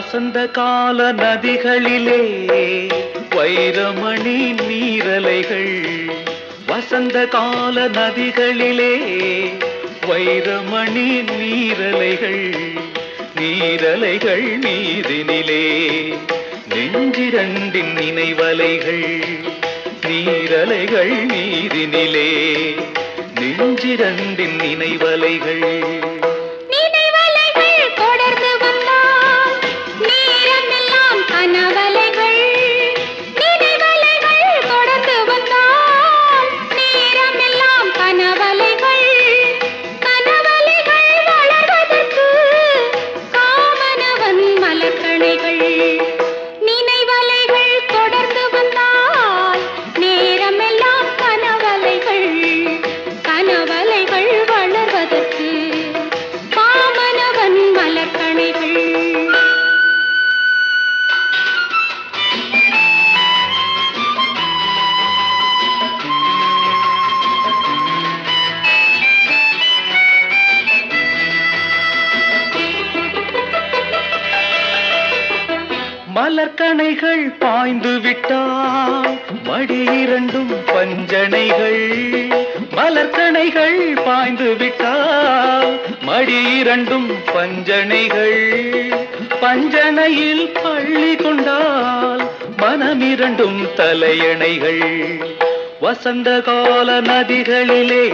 வசந்த கால நதிகளிலே வைரமணி நீரலைகள், வசந்த கால நதிகளிலே வைரமணி நீரலைகள், நீரலைகள் மீதினிலே நெஞ்சிரண்டின் நினைவலைகள், நீரலைகள் மீதினிலே நெஞ்சிரண்டின் நினைவலைகள். மலர்கணைகள் பாய்ந்து விட்டால் மடி இரண்டும் பஞ்சனைகள், மலர்கணைகள் பாய்ந்து விட்டால் மடி இரண்டும் பஞ்சனைகள், பஞ்சனையில் பள்ளி கொண்டால் மனமிரண்டும் தலையணைகள். வசந்த கால நதிகளிலே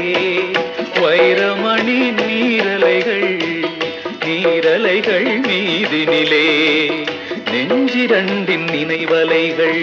வைரமணி நீரலைகள், நீரலைகள் மீதினிலே நெஞ்சிரண்டின் நினைவலைகள்.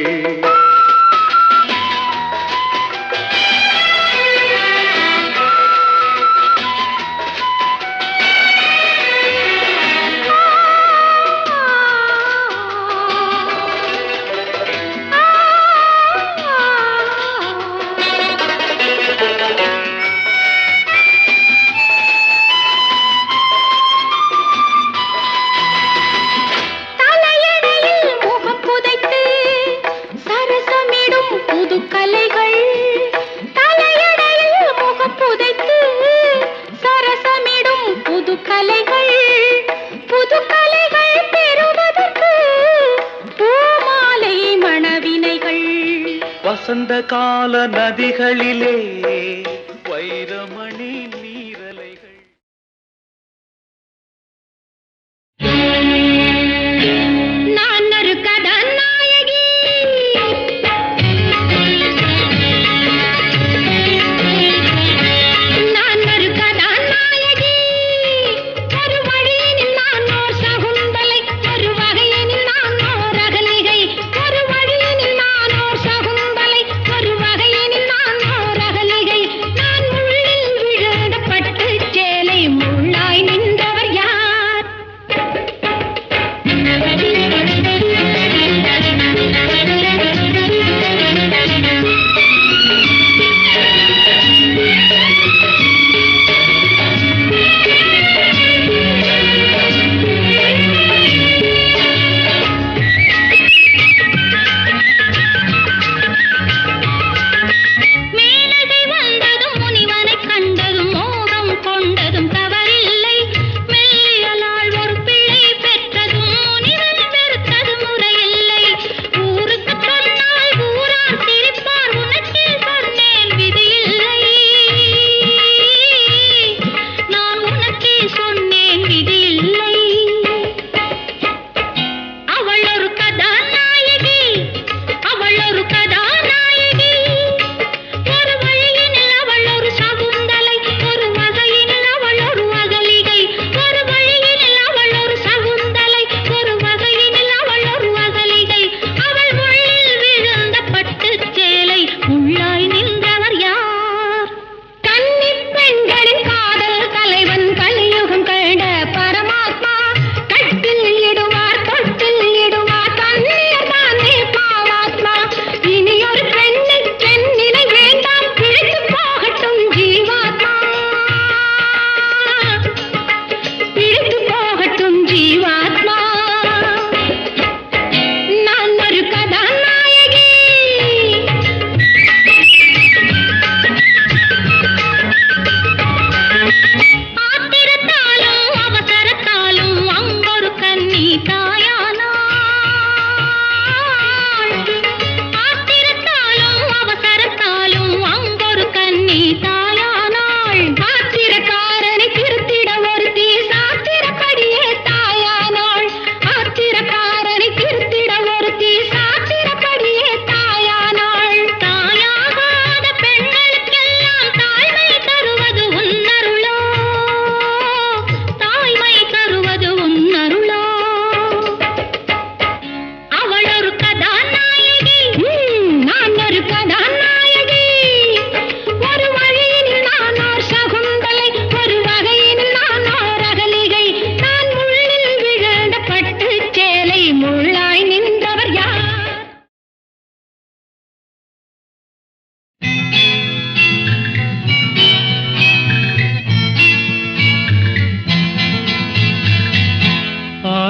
வசந்த கால நதிகளிலே வைரமணி நீரலைகள். நான் ஒரு கதாநாயகி, நான் ஒரு கதாநாயகி, ஒரு வழியினில் நான் ஓர் சகுந்தலை, ஒரு வகையினில் நான் ஓர் அகலிகை, ஒரு வழியினில் நான் ஓர் சகுந்தலை, ஒரு வகையினில் நான் ஓர் அகலிகை, நான் உள்ளில் விழ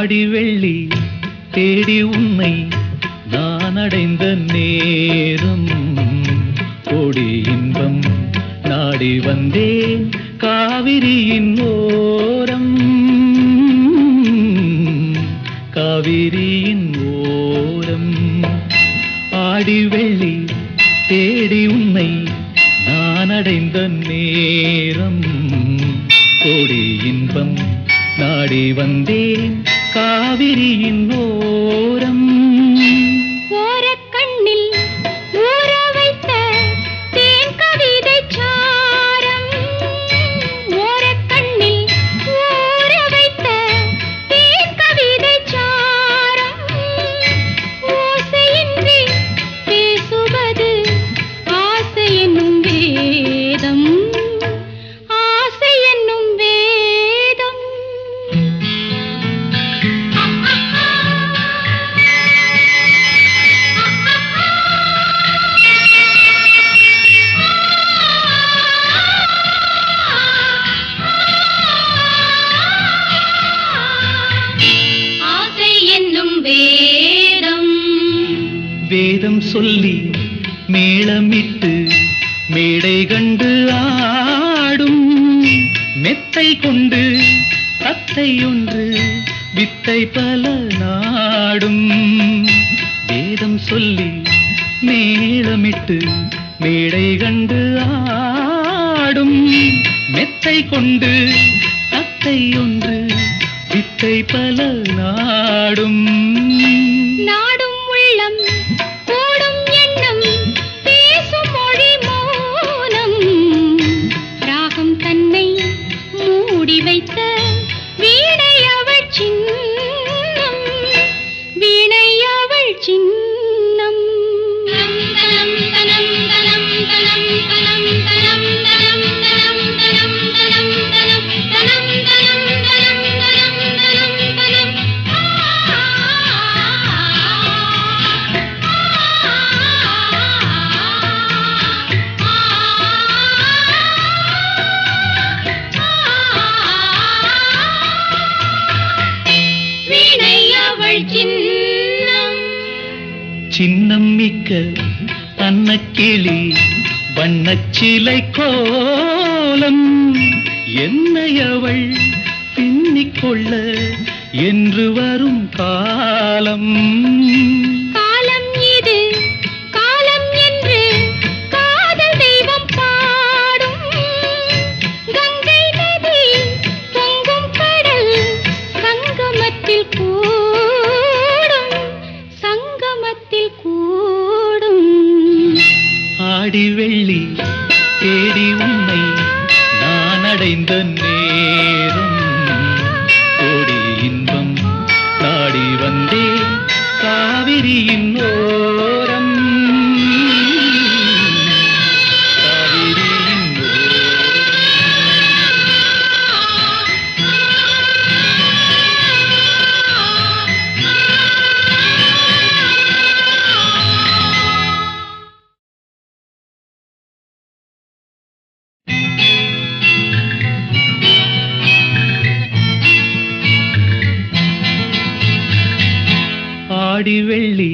ஆடி வெள்ளி தேடி உன்னை நான் அடைந்த நேரம் கோடி இன்பம் நாடி வந்தேன் காவிரியின் ஓரம் காவிரியின் ஓரம் ஆடி வெள்ளி தேடி உன்னை நான் அடைந்த நேரம் கோடி இன்பம் நாடி வந்தேன் காவிரியின் ஓரம் ஓரக்கண்ணில் ஊற வைத்த தேன் கவிதை சாரம் ஓரக்கண்ணில் ஊற வைத்த தேன் கவிதை சாரம் ஓசையின்றி பேசுவது ஆசை என்னும் வேதம் ஆசை என்னும் வேதம் ஆசை என்னும் வேதம் வேதம் சொல்லி மேளமிட்டு மேடை கண்டு ஆடும் மெத்தை கொண்டு தத்தை ஒன்று வித்தை பல நாடும் வேதம் சொல்லி மேளமிட்டு மேடை கண்டு ஆடும் மெத்தை கொண்டு தத்தை ஒன்று வித்தை பல நாடும் நாடும் உள்ளம் கூடும் எண்ணம் பேசும் மொழி மௌனம் ராகம் தன்னை மூடி வைத்த வீணை அவள் சின்னம் வீணை அவள் சின்னம் தனம் தனம் தனம் தனம் தனம் தனம் தனம் தனம் தனம் தனம் தனம் தனம் தனம் தனம் தனம் தனம் வீணை அவள் சின்னம் சின்னம் மிக்க அன்னக்கிளி வண்ணச்சிலை கோலம் என்னை அவள் பின்னிக்கொள்ள என்று வரும் காலம் காலம் இது காலம் என்று காதல் தெய்வம் பாடும் கங்கை நதி பொங்கும் கடல் சங்கமத்தில் கூடும் சங்கமத்தில் கூடும் ஆடி வெள்ளி தேடி உன்னை நான் அடைந்த நேரம் கோடி இன்பம் நாடி வந்தேன் காவிரியின் ஓரம் காவிரியின் ஆடி வெள்ளி